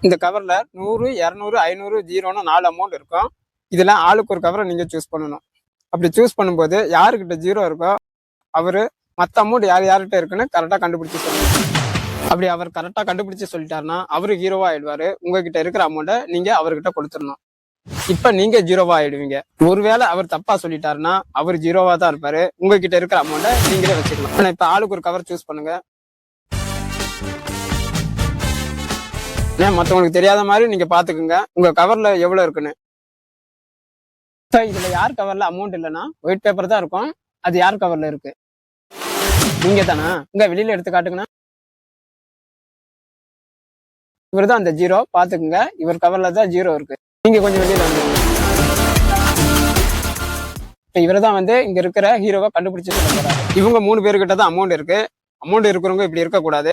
இந்த கவர்ல 100, 200, 500, 0ன்னு 4 அமௌண்ட் இருக்கும். இதுல ஆளுக்கு ஒரு கவரை நீங்க சூஸ் பண்ணணும். அப்படி சூஸ் பண்ணும்போது யாருக்கிட்ட 0 இருக்கோ அவரு மற்ற அமௌண்ட் யார் யார்கிட்ட இருக்குன்னு கரெக்டா கண்டுபிடிச்சு சொல்லணும். அப்படி அவர் கரெக்டா கண்டுபிடிச்சு சொல்லிட்டாருன்னா அவரு ஹீரோவா ஆயிடுவாரு. உங்ககிட்ட இருக்கிற அமௌண்ட்டை நீங்க அவர்கிட்ட கொடுத்துடணும். இப்ப நீங்க 0வா ஆயிடுவீங்க. ஒருவேளை அவர் தப்பா சொல்லிட்டாருன்னா அவர் 0வா தான் இருப்பாரு. உங்ககிட்ட இருக்கிற அமௌண்ட்டை நீங்களே வச்சுக்கலாம். ஆனா இப்ப ஆளுக்கு ஒரு கவர் சூஸ் பண்ணுங்க. ஏன் மற்றவங்களுக்கு தெரியாத மாதிரி நீங்க பாத்துக்குங்க உங்க கவர்ல எவ்வளவு இருக்குன்னு. இதுல யார் கவர்ல அமௌண்ட் இல்லைன்னா ஒயிட் பேப்பர் தான் இருக்கும். அது யார் கவர்ல இருக்கு? நீங்க தானா? இங்க வெளியில எடுத்து காட்டுங்கண்ணா. இவர் தான் அந்த 0. பாத்துக்குங்க, இவர் கவர்ல தான் 0 இருக்கு. நீங்க கொஞ்சம் வெளியில வந்து இவர் தான் வந்து இங்க இருக்கிற ஹீரோவை கண்டுபிடிச்சு சொல்ல போறாரு. இவங்க 3 பேருக்கிட்ட தான் அமௌண்ட் இருக்கு. அமௌண்ட் இருக்கிறவங்க இப்படி இருக்கக்கூடாது.